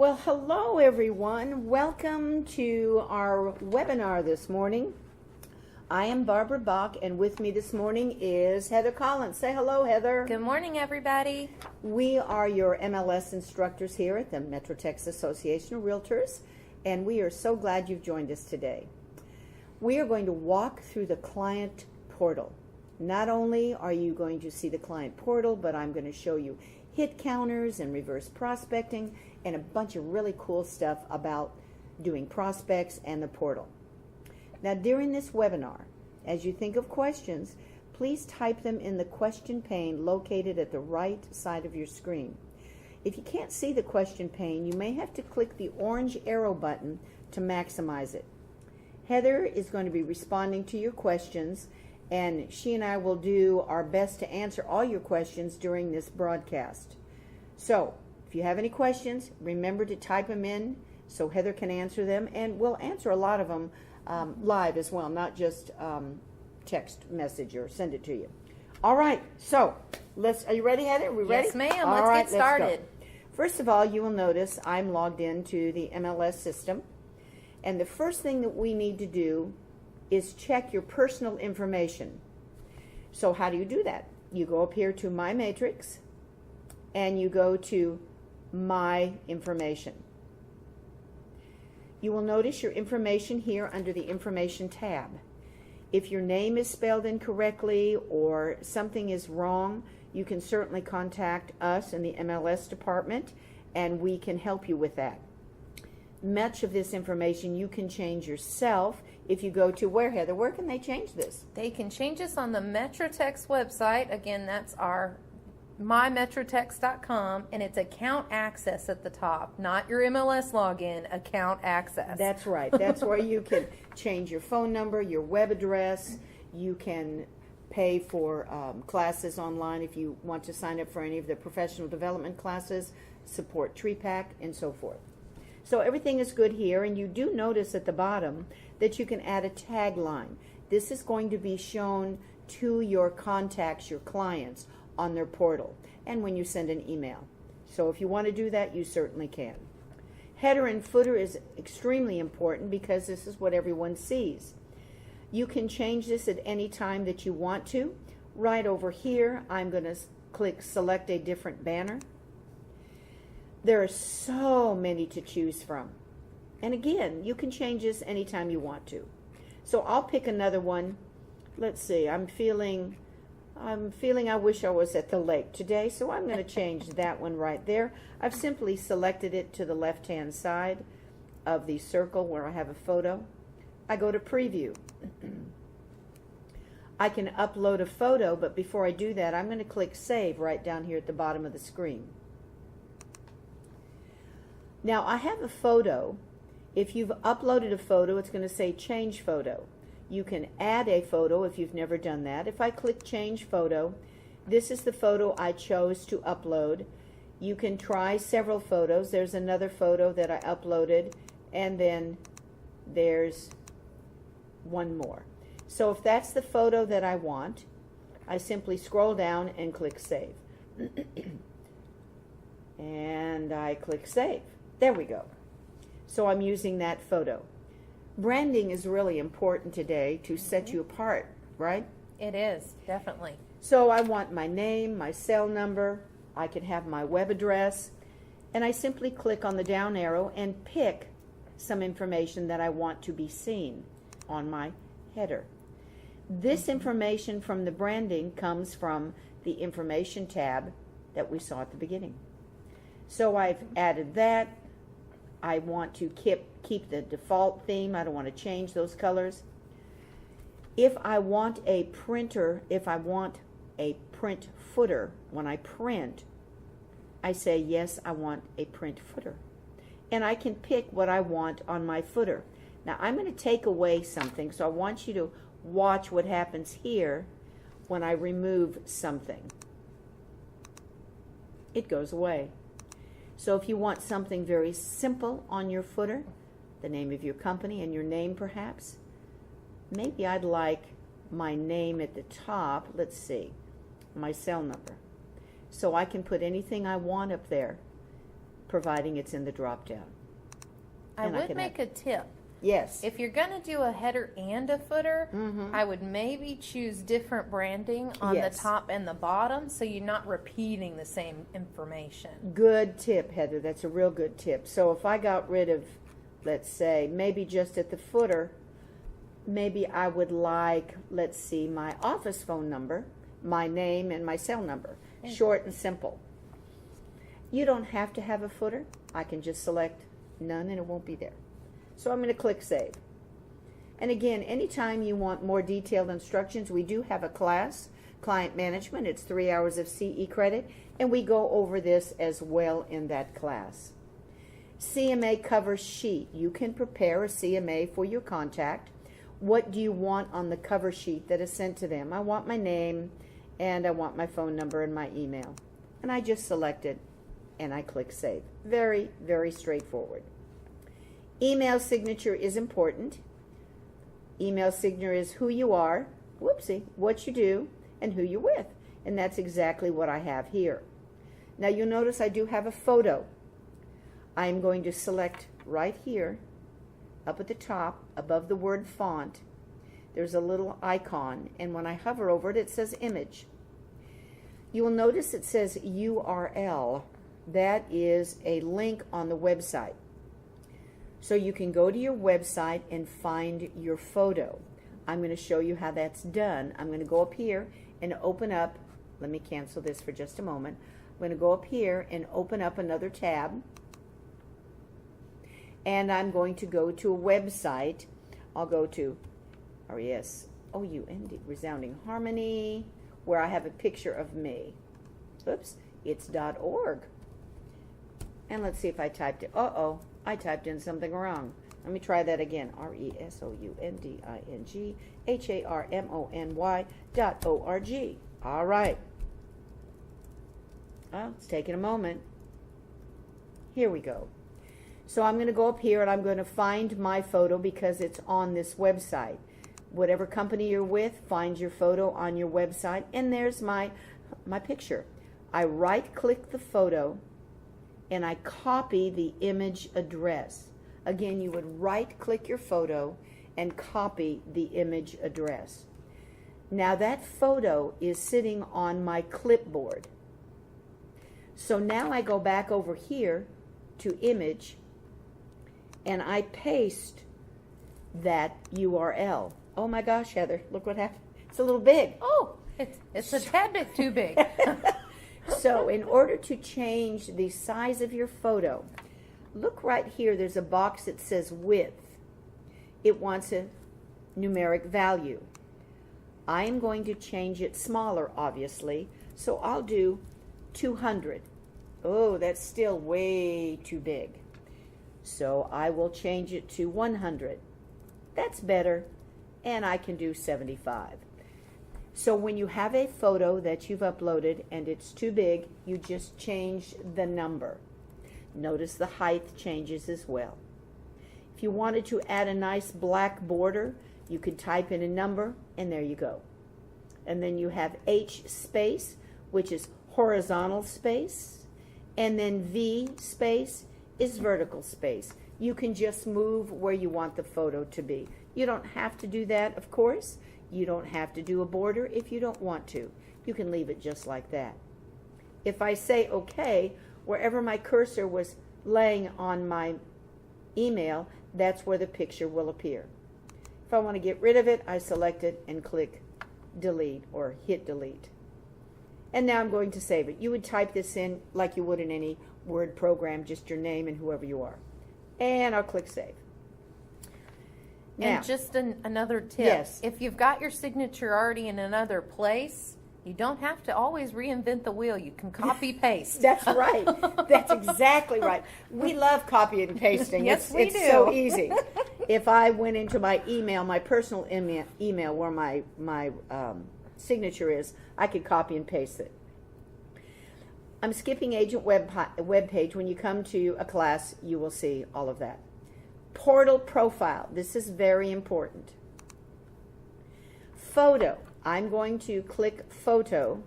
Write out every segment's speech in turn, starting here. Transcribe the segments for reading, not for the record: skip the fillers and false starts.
Well, hello everyone. Welcome to our webinar this morning. I am Barbara Bach, and with me this morning is Heather Collins. Say hello, Heather. Good morning, everybody. We are your MLS instructors here at the Metro Texas Association of Realtors, and we are so glad you've joined us today. We are going to walk through the client portal. Not only are you going to see the client portal, but I'm going to show you hit counters and reverse prospecting and a bunch of really cool stuff about doing prospects and the portal. Now, during this webinar, as you think of questions, please type them in the question pane located at the right side of your screen. If you can't see the question pane, you may have to click the orange arrow button to maximize it. Heather is going to be responding to your questions, and she and I will do our best to answer all your questions during this broadcast. So, if you have any questions, remember to type them in so Heather can answer them, and we'll answer a lot of them live as well, not just text message or send it to you. All right, so are you ready, Heather? Are we ready? Yes, ma'am. All Let's right, get started. First of all, you will notice I'm logged into the MLS system, and the first thing that we need to do is check your personal information. So how do you do that? You go up here to My Matrix, and you go to My Information. You will notice your information here under the Information tab. If your name is spelled incorrectly or something is wrong, you can certainly contact us in the MLS department, and we can help you with that. Much of this information you can change yourself if you go to where, Heather? Where can they change this? They can change this on the MetroTex website. Again, that's our mymetrotex.com, and it's account access at the top, not your MLS login, account access. That's right. That's where you can change your phone number, your web address. You can pay for classes online if you want to sign up for any of the professional development classes, support TreePack, and so forth. So everything is good here, and you do notice at the bottom that you can add a tagline. This is going to be shown to your contacts, your clients, on their portal and when you send an email. So if you want to do that, you certainly can. Header and footer is extremely important because this is what everyone sees. You can change this at any time that you want to. Right over here, I'm going to click Select a Different Banner. There are so many to choose from. And again, you can change this anytime you want to. So I'll pick another one. Let's see, I'm feeling I wish I was at the lake today, so I'm going to change that one right there. I've simply selected it to the left-hand side of the circle where I have a photo. I go to Preview. I can upload a photo, but before I do that, I'm going to click Save right down here at the bottom of the screen. Now, I have a photo. If you've uploaded a photo, it's going to say Change Photo. You can add a photo if you've never done that. If I click Change Photo, this is the photo I chose to upload. You can try several photos. There's another photo that I uploaded, and then there's one more. So if that's the photo that I want, I simply scroll down and click Save. And I click Save. There we go. So I'm using that photo. Branding is really important today to set you apart, right? It is, definitely. So I want my name, my cell number, I can have my web address, and I simply click on the down arrow and pick some information that I want to be seen on my header. This information from the branding comes from the Information tab that we saw at the beginning. So I've added that. I want to keep the default theme. I don't want to change those colors. If I want a print footer, when I print, I say, yes, I want a print footer. And I can pick what I want on my footer. Now, I'm going to take away something, so I want you to watch what happens here when I remove something. It goes away. So if you want something very simple on your footer, the name of your company and your name perhaps, maybe I'd like my name at the top, let's see, my cell number. So I can put anything I want up there. providing it's in the drop down. I would make a tip. Yes. If you're going to do a header and a footer, I would maybe choose different branding on the top and the bottom so you're not repeating the same information. Good tip, Heather. That's a real good tip. So if I got rid of, let's say, maybe just at the footer, maybe I would like, let's see, my office phone number, my name, and my cell number. Short and simple. You don't have to have a footer. I can just select none and it won't be there. So I'm going to click Save. And again, anytime you want more detailed instructions, we do have a class, Client Management. It's 3 hours of CE credit, and we go over this as well in that class. CMA cover sheet. You can prepare a CMA for your contact. What do you want on the cover sheet that is sent to them? I want my name, and I want my phone number and my email. And I just select it, and I click Save. Very, very straightforward. Email signature is important. Email signature is who you are, whoopsie, what you do, and who you're with. And that's exactly what I have here. Now you'll notice I do have a photo. I'm going to select right here, up at the top, above the word font. There's a little icon, and when I hover over it, it says image. You will notice it says URL. That is a link on the website. So you can go to your website and find your photo. I'm going to show you how that's done. I'm going to go up here and open up, let me cancel this for just a moment. I'm going to go up here and open up another tab. And I'm going to go to a website. I'll go to RESOUND, Resounding Harmony, where I have a picture of me. Oops, it's .org. And let's see if I typed it. Uh-oh. I typed in something wrong. Let me try that again. RESOUNDINGHARMONY.org. All right. Well, it's taking a moment. Here we go. So I'm going to go up here and I'm going to find my photo because it's on this website. Whatever company you're with, find your photo on your website. And there's my picture. I right-click the photo and I copy the image address. Again, you would right-click your photo and copy the image address. Now that photo is sitting on my clipboard. So now I go back over here to Image, and I paste that URL. Oh my gosh, Heather, look what happened. It's a little big. Oh, it's a tad bit too big. So in order to change the size of your photo, look right here, there's a box that says width. It wants a numeric value. I am going to change it smaller, obviously, so I'll do 200. Oh, that's still way too big. So I will change it to 100. That's better, and I can do 75. So when you have a photo that you've uploaded and it's too big, you just change the number. Notice the height changes as well. If you wanted to add a nice black border, you could type in a number, and there you go. And then you have H space, which is horizontal space, and then V space is vertical space. You can just move where you want the photo to be. You don't have to do that, of course. You don't have to do a border if you don't want to. You can leave it just like that. If I say OK, wherever my cursor was laying on my email, that's where the picture will appear. If I want to get rid of it, I select it and click delete or hit delete. And now I'm going to save it. You would type this in like you would in any Word program, just your name and whoever you are. And I'll click save. Now, and just another tip. Yes. If you've got your signature already in another place, you don't have to always reinvent the wheel. You can copy paste. That's right. That's exactly right. We love copying and pasting. Yes, it's so easy. If I went into my email, my personal email where my signature is, I could copy and paste it. I'm skipping Agent web page. When you come to a class, you will see all of that. Portal profile. This is very important. Photo. I'm going to click photo,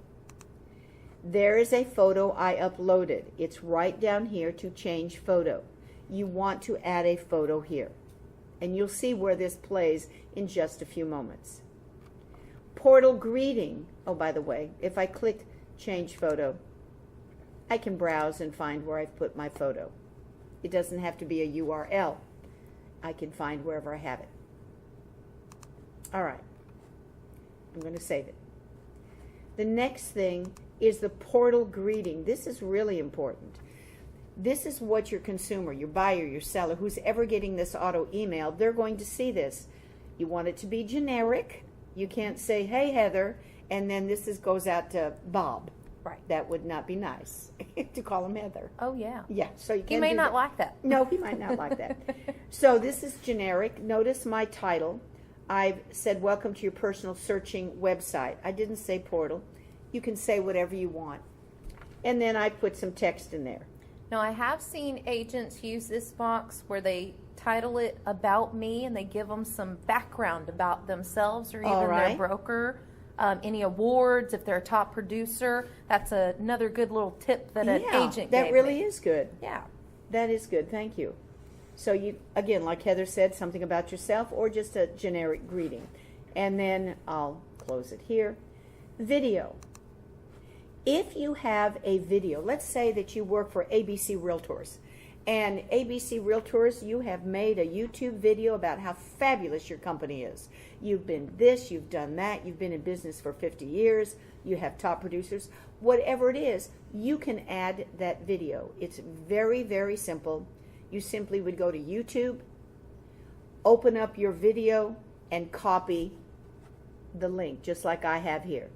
There is a photo I uploaded. It's right down here to change photo. You want to add a photo here. And you'll see where this plays in just a few moments. Portal greeting. Oh, by the way, if I click change photo, I can browse and find where I've put my photo. It doesn't have to be a URL. I can find wherever I have it. All right. I'm going to save it. The next thing is the portal greeting. This is really important. This is what your consumer, your buyer, your seller, who's ever getting this auto email, they're going to see this. You want it to be generic. You can't say, hey, Heather, and then goes out to Bob. Right. That would not be nice to call him Heather. Oh, yeah. Yeah, so you can't He may do not that. like that. No, he might not like that. So this is generic. Notice my title. I've said, welcome to your personal searching website. I didn't say portal. You can say whatever you want. And then I put some text in there. Now, I have seen agents use this box where they title it About Me, and they give them some background about themselves or even their broker. Any awards, if they're a top producer. That's another good little tip that an agent that gave really me. is good. Yeah. That is good. Thank you. So you, again, like Heather said, something about yourself or just a generic greeting. And then I'll close it here. Video. If you have a video, let's say that you work for ABC Realtors, and ABC Realtors, you have made a YouTube video about how fabulous your company is. You've been this, you've done that, you've been in business for 50 years, you have top producers. Whatever it is, you can add that video. It's very, very simple. You simply would go to YouTube, open up your video, and copy the link, just like I have here.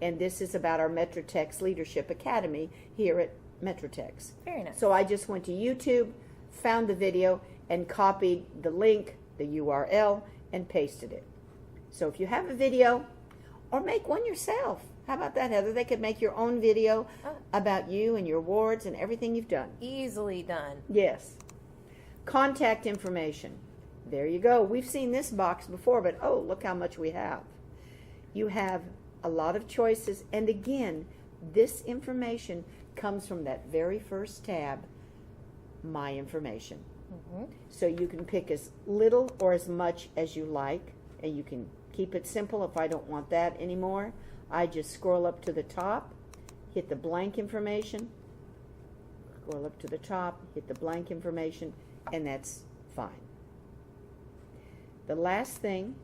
And this is about our Metrotex Leadership Academy here at Metrotex. Very nice. So I just went to YouTube, found the video, and copied the link, the URL, and pasted it. So if you have a video, or make one yourself. How about that, Heather? They could make your own video about you and your awards and everything you've done. Easily done. Yes. Contact information. There you go. We've seen this box before, but oh, look how much we have. You have a lot of choices, and again, this information comes from that very first tab, My Information. Mm-hmm. So you can pick as little or as much as you like, and you can keep it simple. If I don't want that anymore, I just scroll up to the top, hit the blank information, scroll up to the top, hit the blank information, and that's fine. The last thing,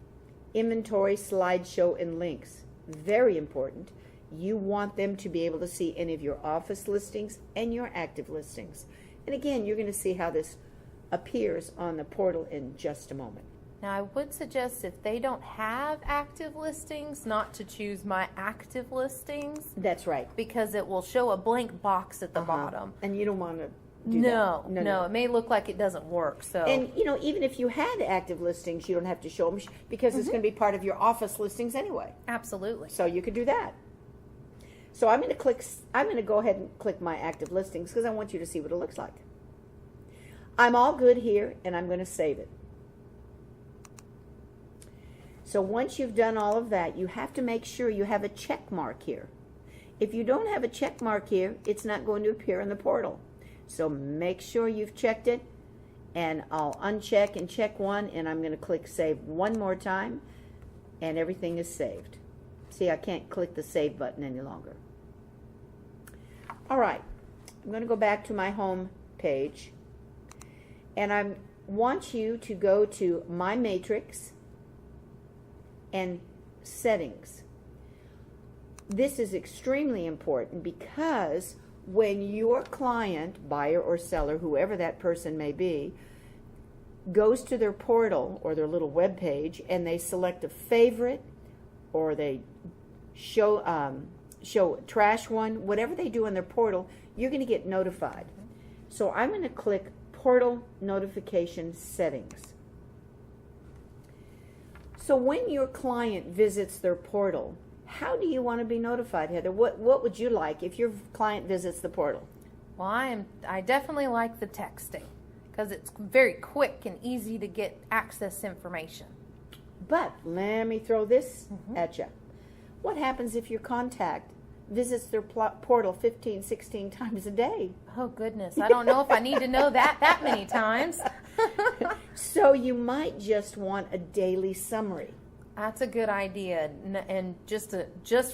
inventory, slideshow, and links. Very important. You want them to be able to see any of your office listings and your active listings. And again, you're going to see how this appears on the portal in just a moment. Now, I would suggest if they don't have active listings, not to choose My Active Listings. That's right. Because it will show a blank box at the bottom. And you don't want to do No, that. no. It may look like it doesn't work. So. And, you know, even if you had active listings, you don't have to show them because it's going to be part of your office listings anyway. Absolutely. So you could do that. So I'm going to go ahead and click My Active Listings because I want you to see what it looks like. I'm all good here, and I'm going to save it. So once you've done all of that, you have to make sure you have a check mark here. If you don't have a check mark here, it's not going to appear in the portal. So make sure you've checked it, and I'll uncheck and check one, and I'm going to click Save one more time, and everything is saved. See, I can't click the Save button any longer. All right, I'm going to go back to my home page, and I want you to go to My Matrix and Settings. This is extremely important because when your client, buyer or seller, whoever that person may be, goes to their portal or their little web page and they select a favorite or they show trash one, whatever they do in their portal, you're going to get notified. So I'm going to click Portal Notification Settings. So when your client visits their portal, how do you want to be notified, Heather? What would you like if your client visits the portal? Well, I definitely like the texting because it's very quick and easy to get access information. But let me throw this at you. What happens if your contact visits their portal 15, 16 times a day. Oh, goodness. I don't know if I need to know that many times. So you might just want a daily summary. That's a good idea, and just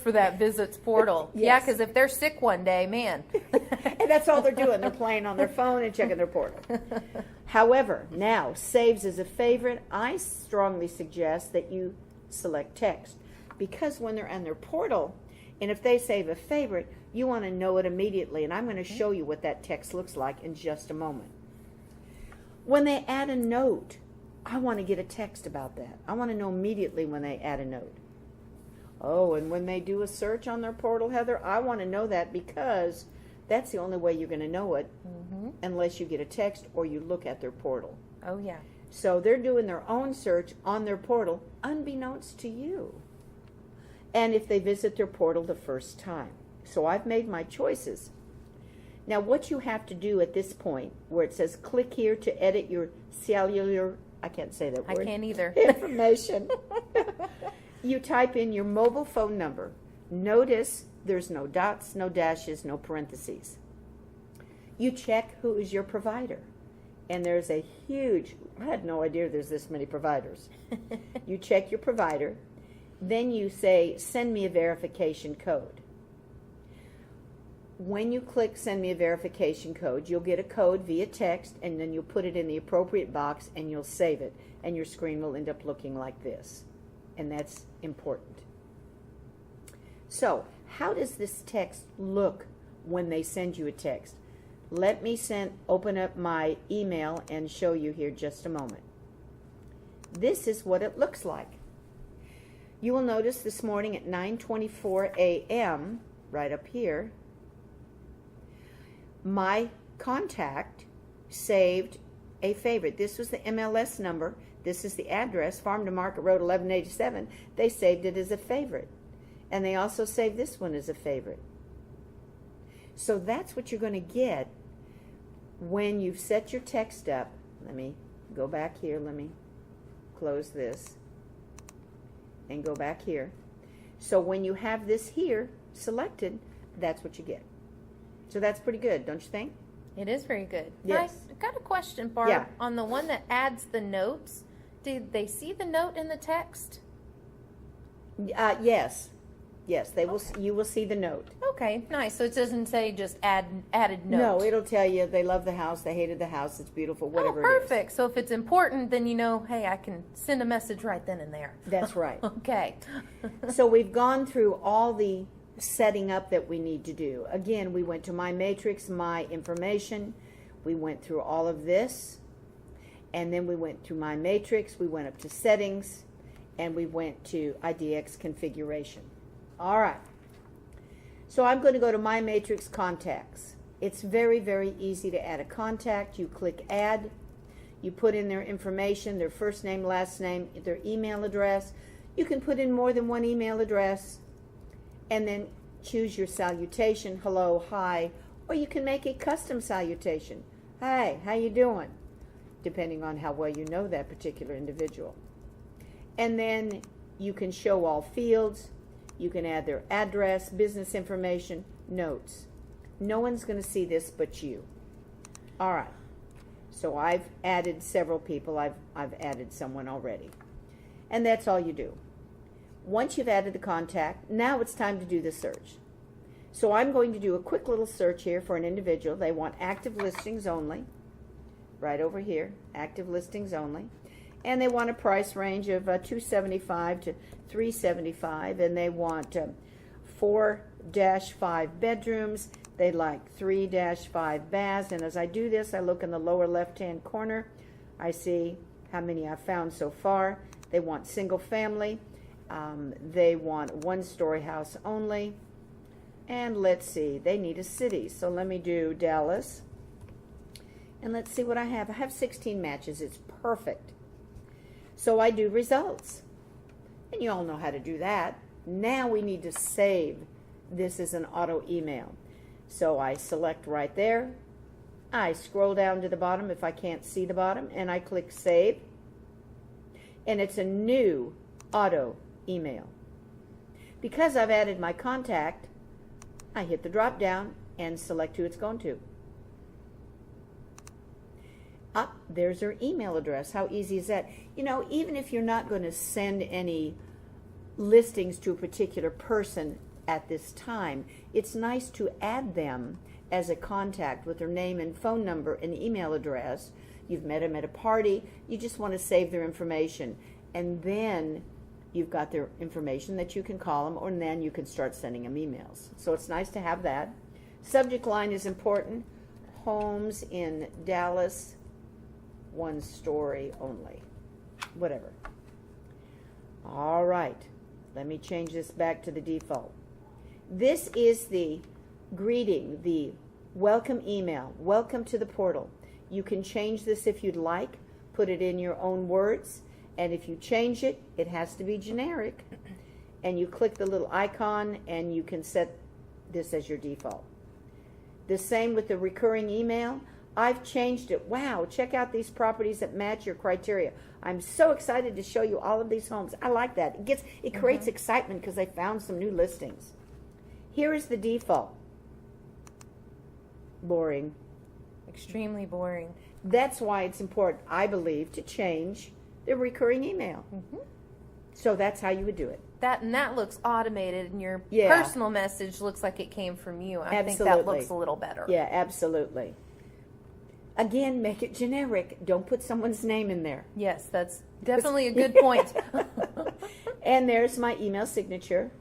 for that visits portal. Yes. Yeah, because if they're sick one day, man. And that's all they're doing. They're playing on their phone and checking their portal. However, now, saves as a favorite, I strongly suggest that you select text. Because when they're on their portal, and if they save a favorite, you want to know it immediately. And I'm going to show you what that text looks like in just a moment. When they add a note, I want to get a text about that. I want to know immediately when they add a note. Oh, and when they do a search on their portal, Heather, I want to know that because that's the only way you're going to know it unless you get a text or you look at their portal. Oh, yeah. So they're doing their own search on their portal unbeknownst to you. And if they visit their portal the first time. So I've made my choices. Now what you have to do at this point where it says click here to edit your cellular, I can't say that word. I can't either. Information. You type in your mobile phone number. Notice there's no dots, no dashes, no parentheses. You check who is your provider. And there's a huge, I had no idea there's this many providers. You check your provider. Then you say, send me a verification code. When you click send me a verification code, you'll get a code via text, and then you'll put it in the appropriate box and you'll save it. And your screen will end up looking like this. And that's important. So, how does this text look when they send you a text? Let me open up my email and show you here just a moment. This is what it looks like. You will notice this morning at 9:24 a.m., right up here, my contact saved a favorite. This was the MLS number. This is the address, Farm to Market Road 1187. They saved it as a favorite. And they also saved this one as a favorite. So that's what you're going to get when you've set your text up. Let me go back here. Let me close this and go back here. So when you have this here selected, that's what you get. So that's pretty good, don't you think? It is very good. Yes. I got a question, Barb. Yeah. On the one that adds the notes, did they see the note in the text? Yes. Yes, they will. You will see the note. Okay, nice. So it doesn't say just added note. No, it'll tell you they love the house, they hated the house, it's beautiful, whatever Oh, it perfect. So if it's important, then you know, hey, I can send a message right then and there. That's right. Okay. So we've gone through all the setting up that we need to do. Again, we went to My Matrix, My Information. We went through all of this. And then we went to My Matrix. We went up to Settings. And we went to IDX Configuration. All right. So I'm going to go to My Matrix Contacts. It's very, very easy to add a contact. You click Add. You put in their information, their first name, last name, their email address. You can put in more than one email address. And then choose your salutation, hello, hi, or you can make a custom salutation. Hi, how you doing? Depending on how well you know that particular individual. And then you can show all fields. You can add their address, business information, notes. No one's going to see this but you. All right. So I've added several people. I've added someone already. And that's all you do. Once you've added the contact, now it's time to do the search. So I'm going to do a quick little search here for an individual. They want active listings only. Right over here, active listings only. And they want a price range of $275 to $375, and they want 4-5 bedrooms. They like 3-5 baths. And as I do this, I look in the lower left-hand corner. I see how many I've found so far. They want single family. They want one-story house only. And let's see, they need a city. So let me do Dallas. And let's see what I have. I have 16 matches. It's perfect. So I do results. And you all know how to do that. Now we need to save this as an auto email. So I select right there. I scroll down to the bottom if I can't see the bottom, and I click Save. And it's a new auto email. Because I've added my contact, I hit the drop down and select who it's going to. Up, there's her email address. How easy is that? You know, even if you're not going to send any listings to a particular person at this time, it's nice to add them as a contact with their name and phone number and email address. You've met them at a party, you just want to save their information, and then you've got their information that you can call them, or then you can start sending them emails. So it's nice to have that. Subject line is important. Homes in Dallas, 1 story only. Whatever. All right. Let me change this back to the default. This is the greeting, the welcome email. Welcome to the portal. You can change this if you'd like. Put it in your own words. And if you change it, it has to be generic. And you click the little icon and you can set this as your default. The same with the recurring email. I've changed it. Wow, check out these properties that match your criteria. I'm so excited to show you all of these homes. I like that. It creates excitement because they found some new listings. Here is the default. Boring. Extremely boring. That's why it's important, I believe, to change the recurring email. So that's how you would do it. That looks automated, and your Yeah. personal message looks like it came from you. I think Absolutely. that looks a little better. Yeah, absolutely. Again, make it generic. Don't put someone's name in there. Yes, that's definitely a good point. And there's my email signature.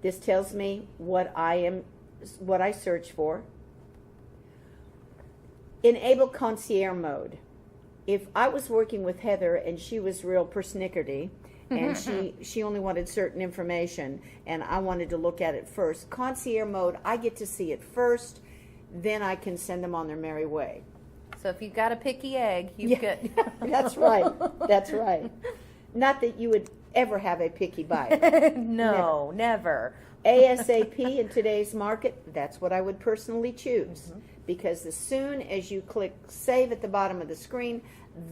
This tells me what I search for. Enable concierge mode. If I was working with Heather and she was real persnickety and she only wanted certain information and I wanted to look at it first, concierge mode, I get to see it first, then I can send them on their merry way. So if you've got a picky egg, you could. That's right. That's right. Not that you would ever have a picky buyer. No, never. ASAP in today's market, that's what I would personally choose. Because as soon as you click save at the bottom of the screen,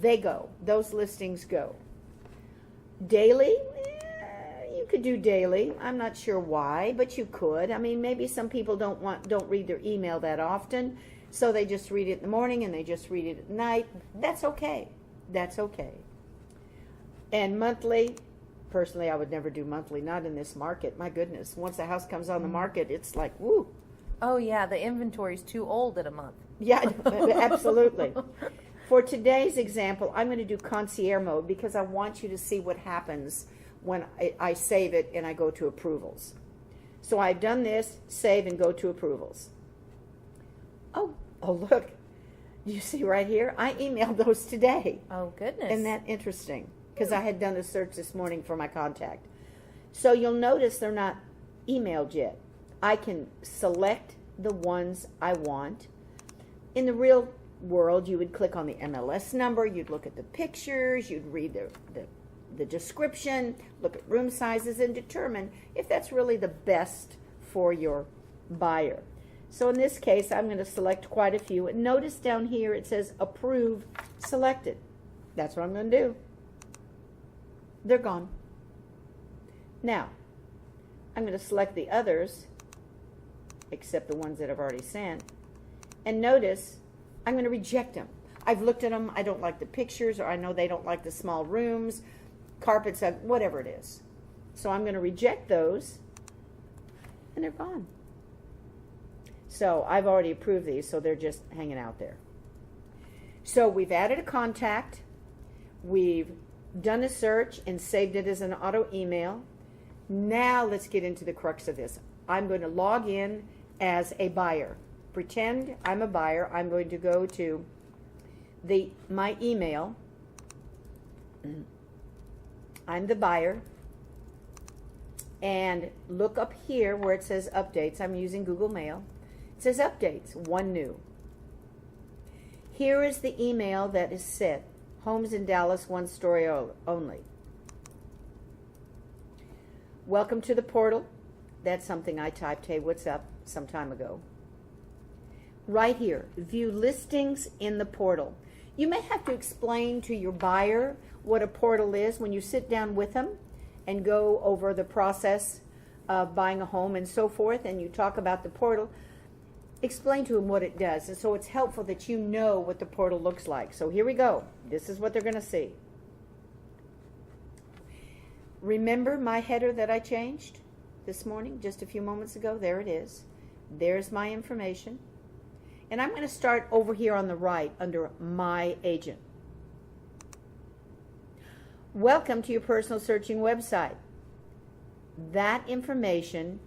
they go. Those listings go. Daily, you could do daily. I'm not sure why, but you could. I mean, maybe some people don't read their email that often, so they just read it in the morning and they just read it at night. That's okay. That's okay. And monthly, personally, I would never do monthly, not in this market. My goodness, once the house comes on the market, it's like, woo. Oh, yeah, the inventory's too old at a month. Yeah, absolutely. For today's example, I'm going to do concierge mode because I want you to see what happens when I save it and I go to approvals. So I've done this, save and go to approvals. Oh, look. You see right here? I emailed those today. Oh, goodness. Isn't that interesting? Because I had done a search this morning for my contact. So you'll notice they're not emailed yet. I can select the ones I want. In the real world, you would click on the MLS number, you'd look at the pictures, you'd read the description, look at room sizes, and determine if that's really the best for your buyer. So in this case, I'm going to select quite a few. And notice down here it says approve selected. That's what I'm going to do. They're gone. Now, I'm going to select the others, except the ones that I've already sent. And notice, I'm going to reject them. I've looked at them. I don't like the pictures, or I know they don't like the small rooms, carpets, whatever it is. So I'm going to reject those, and they're gone. So I've already approved these, so they're just hanging out there. So we've added a contact. We've done a search and saved it as an auto email. Now let's get into the crux of this. I'm going to log in as a buyer. Pretend I'm a buyer. I'm going to go to my email. I'm the buyer. And look up here where it says updates. I'm using Google Mail. It says updates, one new. Here is the email that is set. Homes in Dallas, 1 story only. Welcome to the portal. That's something I typed, hey, what's up, some time ago. Right here, view listings in the portal. You may have to explain to your buyer what a portal is when you sit down with them and go over the process of buying a home and so forth, and you talk about the portal, explain to them what it does. And so it's helpful that you know what the portal looks like. So here we go. This is what they're going to see. Remember my header that I changed this morning, just a few moments ago? There it is. There's my information. And I'm going to start over here on the right under My Agent. Welcome to your personal searching website. That information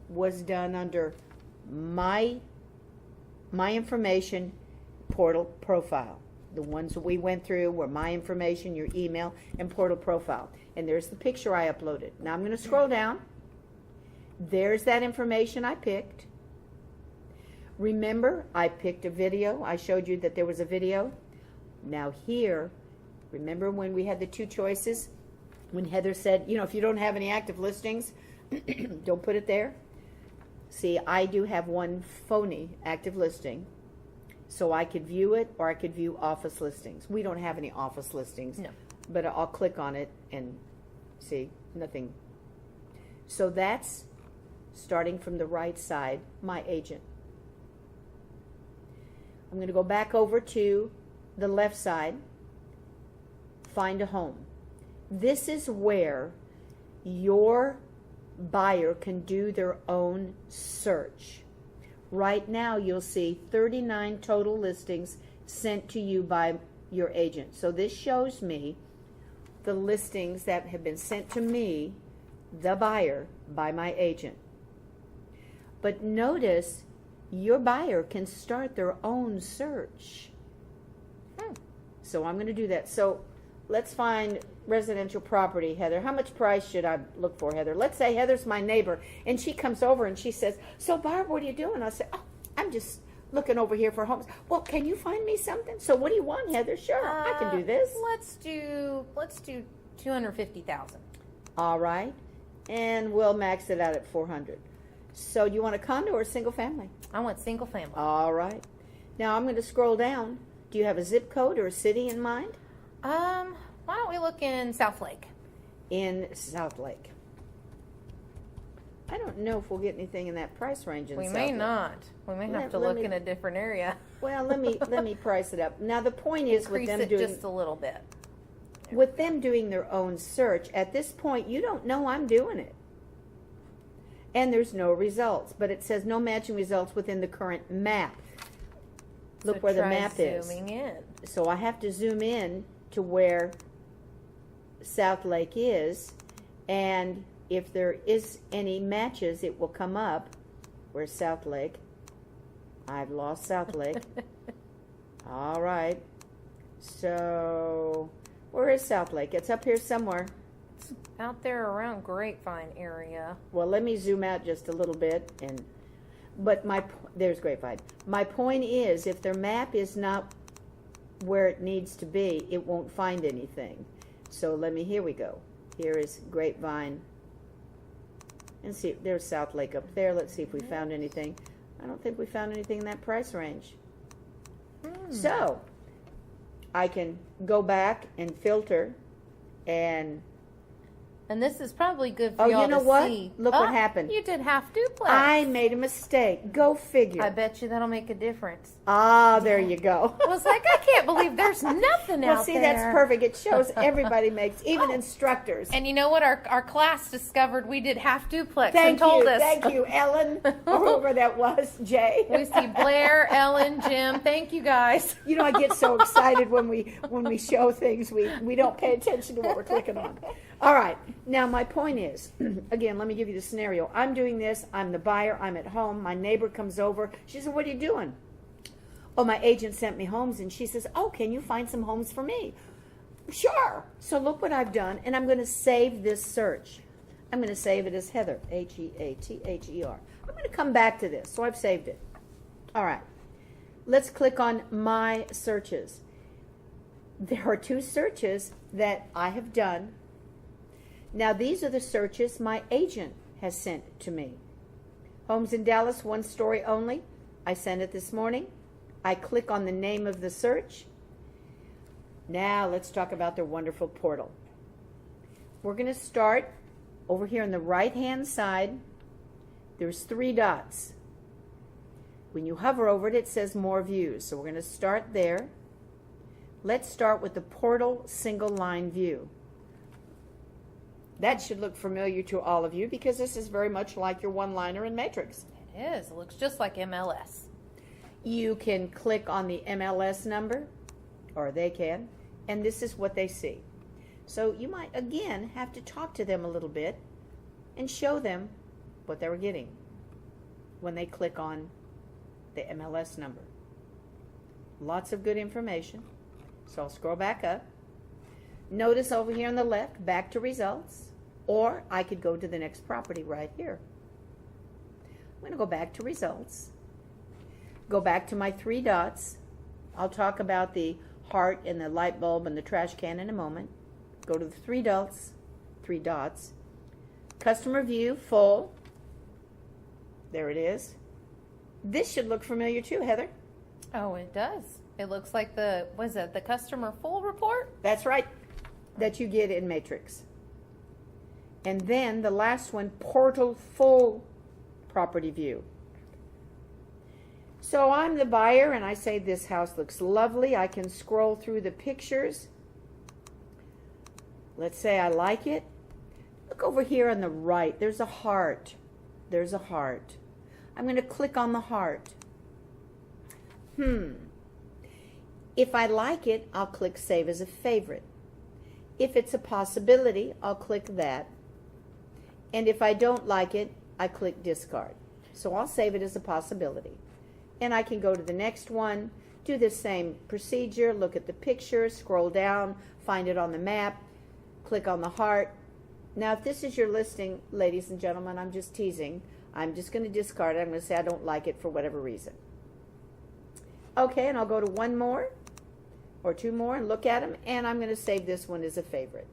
was done under My Information Portal Profile. The ones that we went through were My Information, your email, and Portal Profile. And there's the picture I uploaded. Now I'm going to scroll down. There's that information I picked. Remember, I picked a video. I showed you that there was a video. Now here, remember when we had the two choices? When Heather said, you know, if you don't have any active listings, don't put it there. See, I do have one phony active listing, so I could view it, or I could view office listings. We don't have any office listings. No. But I'll click on it and see, nothing. So that's starting from the right side, My Agent. I'm going to go back over to the left side, Find a Home. This is where your buyer can do their own search. Right now you'll see 39 total listings sent to you by your agent. So this shows me the listings that have been sent to me, the buyer, by my agent. But notice your buyer can start their own search. So I'm going to do that. So let's find residential property, Heather. How much price should I look for, Heather? Let's say Heather's my neighbor, and she comes over and she says, so Barb, what are you doing? I say, oh, I'm just looking over here for homes. Well, can you find me something? So what do you want, Heather? Sure, I can do this. Let's do 250,000. All right, and we'll max it out at 400. So do you want a condo or a single family? I want single family. All right. Now I'm going to scroll down. Do you have a zip code or a city in mind? Why don't we look in South Lake? In South Lake. I don't know if we'll get anything in that price range in We South may Lake. not. We may have to let look me- in a different area. Well, let me price it up. Now the point is with Increase them it doing just a little bit. their own search, at this point you don't know I'm doing it. And there's no results, but it says no matching results within the current map. Look So where the try map is. zooming in. So I have to zoom in to where South Lake is, and if there is any matches, it will come up. Where's South Lake? I've lost South Lake. All right. So where is South Lake? It's up here somewhere. Out there around Grapevine area. Well, let me zoom out just a little bit, but there's Grapevine. My point is, if their map is not where it needs to be, it won't find anything. So here we go. Here is Grapevine. And see, there's South Lake up there. Let's see if we found anything. I don't think we found anything in that price range. So I can go back and filter and this is probably good for Oh, y'all you know to what? see. Look what happened. You did half duplex. I made a mistake. Go figure. I bet you that'll make a difference. There you go. I was like, I can't believe there's nothing Well, out see, there. that's perfect. It shows everybody makes, even instructors. And you know what? Our class discovered we did half duplex Thank and told you, us. thank you, Ellen, or whoever that was, Jay. We see Blair, Ellen, Jim. Thank you guys. You know, I get so excited when we show things. We don't pay attention to what we're clicking on. All right. Now, my point is, again, let me give you the scenario. I'm doing this. I'm the buyer. I'm at home. My neighbor comes over. She said, what are you doing? Oh, my agent sent me homes, and she says, oh, can you find some homes for me? Sure. So look what I've done, and I'm going to save this search. I'm going to save it as Heather, Heather. I'm going to come back to this, so I've saved it. All right. Let's click on My Searches. There are two searches that I have done. Now, these are the searches my agent has sent to me. Homes in Dallas, 1 story only. I sent it this morning. I click on the name of the search. Now, let's talk about their wonderful portal. We're going to start over here on the right-hand side There's 3 dots. When you hover over it, it says more views. So we're going to start there. Let's start with the portal single line view. That should look familiar to all of you because this is very much like your one-liner in Matrix. It is. It looks just like MLS. You can click on the MLS number, or they can, and this is what they see. So you might, again, have to talk to them a little bit and show them what they were getting when they click on the MLS number. Lots of good information. So I'll scroll back up. Notice over here on the left, back to results, or I could go to the next property right here. I'm going to go back to results. Go back to my 3 dots. I'll talk about the heart and the light bulb and the trash can in a moment. Go to the 3 dots. Customer view, full. There it is. This should look familiar too, Heather. Oh, it does. It looks like the customer full report? That's right, that you get in Matrix. And then the last one, portal full property view. So I'm the buyer and I say this house looks lovely. I can scroll through the pictures. Let's say I like it. Look over here on the right. There's a heart. There's a heart. I'm going to click on the heart. If I like it, I'll click Save as a Favorite. If it's a possibility, I'll click that. And if I don't like it, I click Discard. So I'll save it as a possibility. And I can go to the next one, do the same procedure, look at the picture, scroll down, find it on the map, click on the heart. Now, if this is your listing, ladies and gentlemen, I'm just teasing. I'm just going to discard it. I'm going to say I don't like it for whatever reason. Okay, and I'll go to 1 more or 2 more and look at them, and I'm going to save this one as a favorite.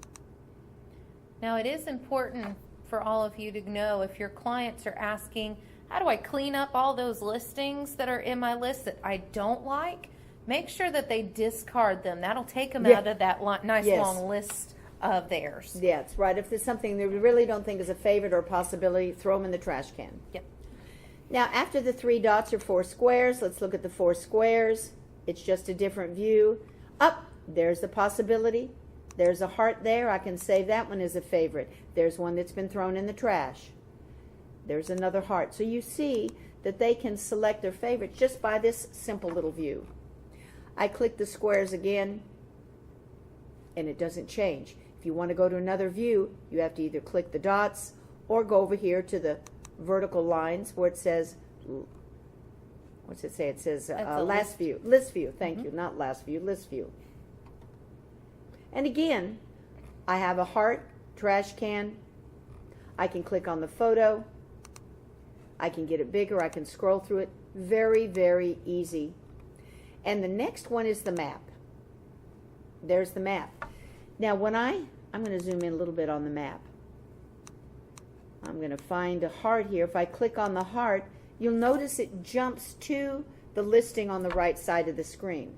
Now, it is important for all of you to know if your clients are asking, how do I clean up all those listings that are in my list that I don't like? Make sure that they discard them. That'll take them out of that nice long list of theirs. Yeah, that's right. If there's something they really don't think is a favorite or a possibility, throw them in the trash can. Yep. Now, after the 3 dots are 4 squares, let's look at the 4 squares. It's just a different view. Up, there's the possibility. There's a heart there. I can save that one as a favorite. There's one that's been thrown in the trash. There's another heart. So you see that they can select their favorites just by this simple little view. I click the squares again, and it doesn't change. If you want to go to another view, you have to either click the dots or go over here to the vertical lines where it says, what's it say? It says last view. List view. Thank you. Not last view. List view. And again, I have a heart, trash can. I can click on the photo. I can get it bigger. I can scroll through it. Very, very easy. And the next one is the map. There's the map. Now, when I'm going to zoom in a little bit on the map. I'm going to find a heart here. If I click on the heart, you'll notice it jumps to the listing on the right side of the screen.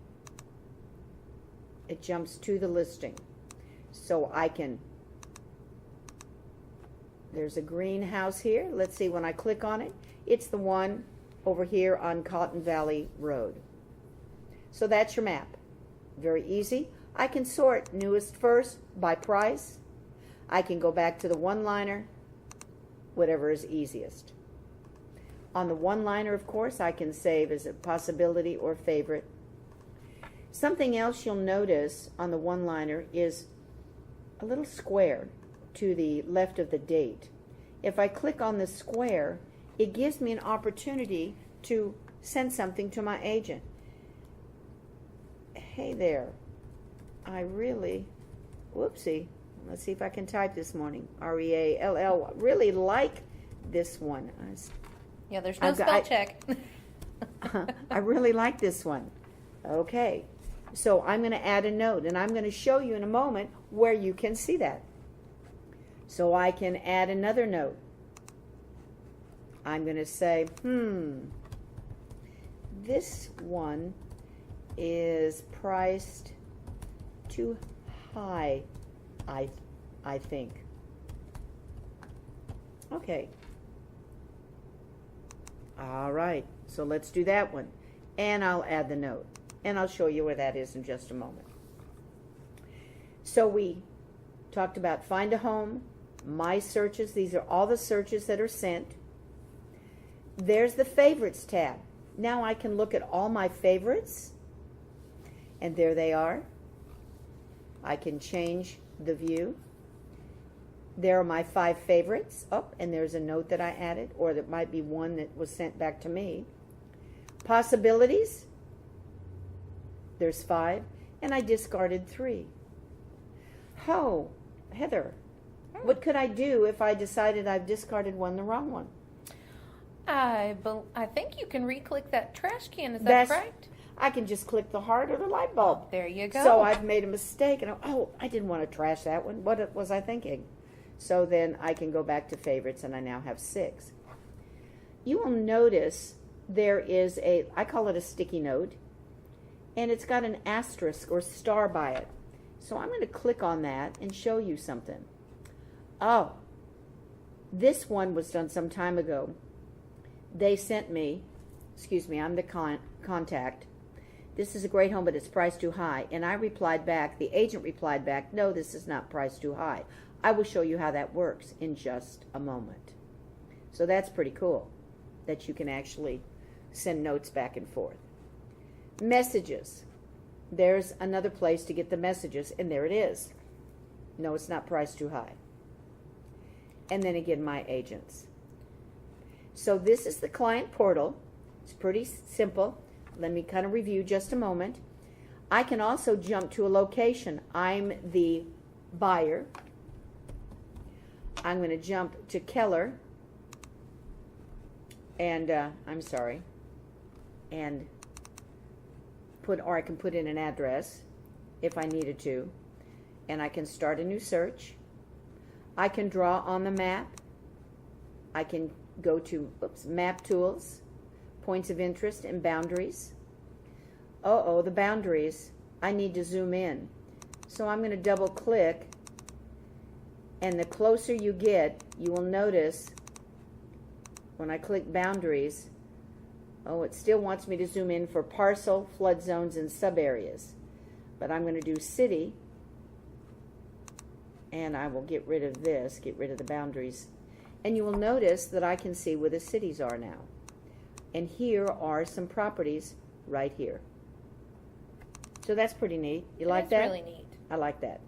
It jumps to the listing. So I can, there's a greenhouse here. Let's see, when I click on it, it's the one over here on Cotton Valley Road. So that's your map. Very easy. I can sort newest first by price. I can go back to the one-liner, whatever is easiest. On the one-liner, of course, I can save as a possibility or favorite. Something else you'll notice on the one-liner is a little square to the left of the date. If I click on the square, it gives me an opportunity to send something to my agent. Hey there, I really, whoopsie, let's see if I can type this morning, R-E-A-L-L, really like this one. Yeah, there's no spell check. I really like this one. Okay, so I'm going to add a note, and I'm going to show you in a moment where you can see that. So I can add another note. I'm going to say, this one is priced too high, I think. Okay. All right, so let's do that one. And I'll add the note. And I'll show you where that is in just a moment. So we talked about find a home, my searches. These are all the searches that are sent. There's the favorites tab. Now I can look at all my favorites. And there they are. I can change the view. There are my 5 favorites. Oh, and there's a note that I added, or there might be one that was sent back to me. Possibilities. There's 5, and I discarded 3. Oh, Heather, what could I do if I decided I've discarded one, the wrong one? I think you can re-click that trash can. Is that correct? I can just click the heart or the light bulb. There you go. So I've made a mistake, and I didn't want to trash that one. What was I thinking? So then I can go back to favorites, and I now have 6. You will notice there is I call it a sticky note, and it's got an asterisk or star by it. So I'm going to click on that and show you something. Oh, this one was done some time ago. They sent me, I'm the contact. This is a great home, but it's priced too high. And I replied back, the agent replied back, no, this is not priced too high. I will show you how that works in just a moment. So that's pretty cool, that you can actually send notes back and forth. Messages. There's another place to get the messages, and there it is. No, it's not priced too high. And then again, my agents. So this is the client portal. It's pretty simple. Let me kind of review just a moment. I can also jump to a location. I'm the buyer. I'm going to jump to Keller. And, and I can put in an address if I needed to. And I can start a new search. I can draw on the map. I can go to map tools, points of interest, and boundaries. The boundaries. I need to zoom in. So I'm going to double click, and the closer you get, you will notice when I click boundaries, it still wants me to zoom in for parcel, flood zones, and sub areas. But I'm going to do city, and I will get rid of this, get rid of the boundaries. And you will notice that I can see where the cities are now. And here are some properties right here. So that's pretty neat. You like that? That's really neat. I like that.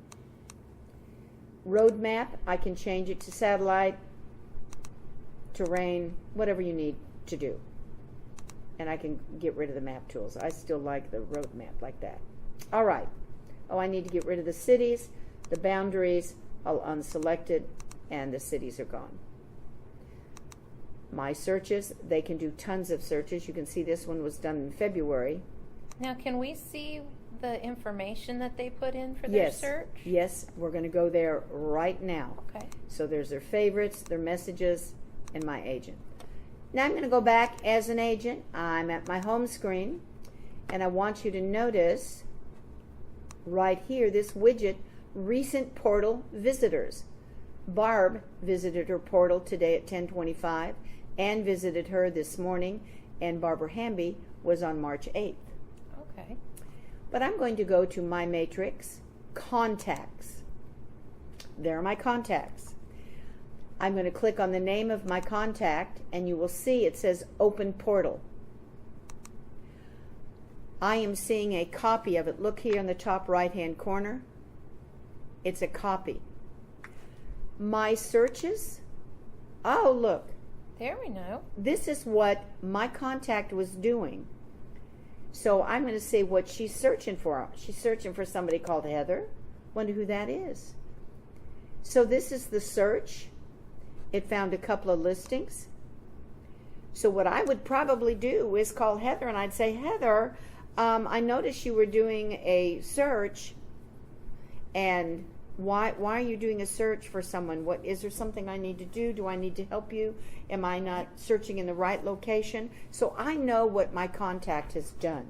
Road map, I can change it to satellite, terrain, whatever you need to do. And I can get rid of the map tools. I still like the road map like that. All right. I need to get rid of the cities, the boundaries. I'll unselect it, and the cities are gone. My searches, they can do tons of searches. You can see this one was done in February. Now, can we see the information that they put in for their search? Yes, we're going to go there right now. Okay. So there's their favorites, their messages, and my agent. Now I'm going to go back as an agent. I'm at my home screen, and I want you to notice right here this widget, recent portal visitors. Barb visited her portal today at 10:25. Ann visited her this morning, and Barbara Hamby was on March 8th. Okay. But I'm going to go to my matrix, contacts. There are my contacts. I'm going to click on the name of my contact, and you will see it says open portal. I am seeing a copy of it. Look here in the top right-hand corner. It's a copy. My searches. Oh, look. There we know. This is what my contact was doing. So I'm going to see what she's searching for. She's searching for somebody called Heather. Wonder who that is. So this is the search. It found a couple of listings. So what I would probably do is call Heather, and I'd say, Heather, I noticed you were doing a search, and why are you doing a search for someone? Is there something I need to do? Do I need to help you? Am I not searching in the right location? So I know what my contact has done.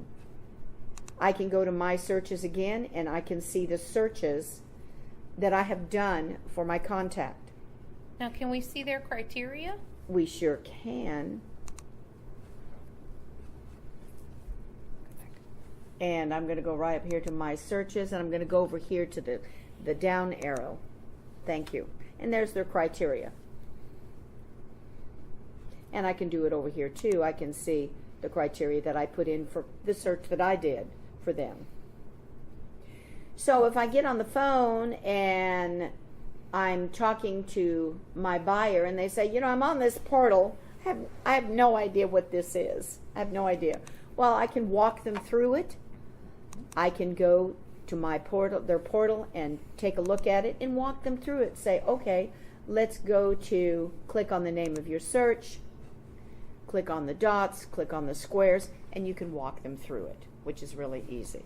I can go to my searches again, and I can see the searches that I have done for my contact. Now, can we see their criteria? We sure can. And I'm going to go right up here to my searches, and I'm going to go over here to the down arrow. Thank you. And there's their criteria. And I can do it over here too. I can see the criteria that I put in for the search that I did for them. So if I get on the phone and I'm talking to my buyer and they say, I'm on this portal, I have no idea what this is. I have no idea. Well, I can walk them through it. I can go to my portal, their portal, and take a look at it and walk them through it. Say, okay, let's go to click on the name of your search, click on the dots, click on the squares, and you can walk them through it, which is really easy.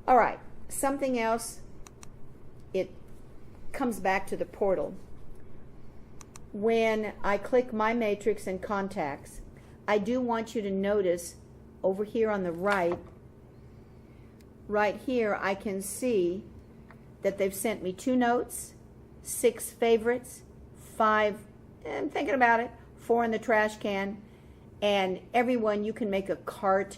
All right, something else, it comes back to the portal. When I click my matrix and contacts, I do want you to notice over here on the right here, I can see that they've sent me 2 notes, 6 favorites, 5, I'm thinking about it, 4 in the trash can, and everyone you can make a cart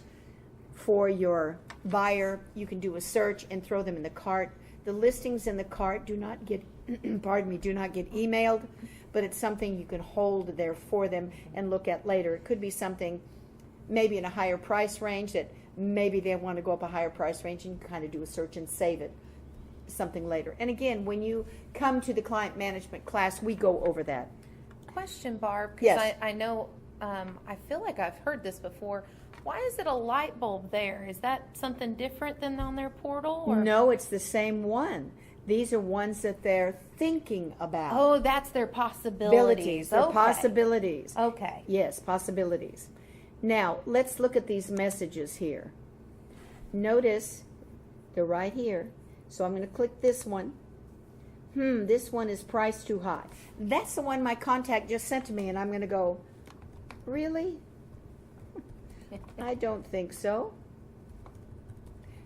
for your buyer. You can do a search and throw them in the cart. The listings in the cart do not get, do not get emailed, but it's something you can hold there for them and look at later. It could be something maybe in a higher price range that maybe they want to go up a higher price range, and you kind of do a search and save it something later. And again, when you come to the client management class, we go over that. Question, Barb, because Yes. I know, I feel like I've heard this before. Why is it a light bulb there? Is that something different than on their portal? Or? No, it's the same one. These are ones that they're thinking about. Oh, that's their possibilities. They're Okay. possibilities. Okay. Yes, possibilities. Now, let's look at these messages here. Notice they're right here. So I'm going to click this one. This one is priced too high. That's the one my contact just sent to me, and I'm going to go, really? I don't think so.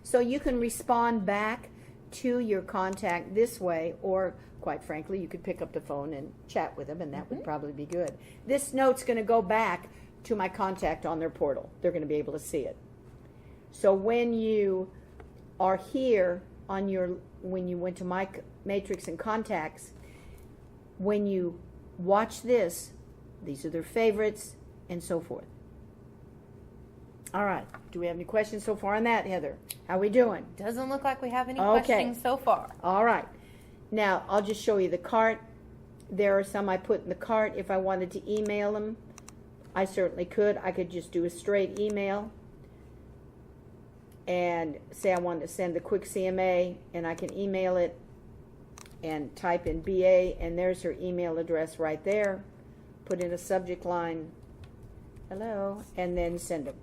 So you can respond back to your contact this way, or quite frankly, you could pick up the phone and chat with them, and that would probably be good. This note's going to go back to my contact on their portal. They're going to be able to see it. So when you are here on when you went to my matrix and contacts, when you watch this, these are their favorites and so forth. All right. Do we have any questions so far on that, Heather? How we doing? Doesn't look like we have any Okay. questions so far. All right. Now, I'll just show you the cart. There are some I put in the cart. If I wanted to email them, I certainly could. I could just do a straight email and say I wanted to send the quick CMA, and I can email it and type in BA, and there's her email address right there. Put in a subject line, hello, and then send them.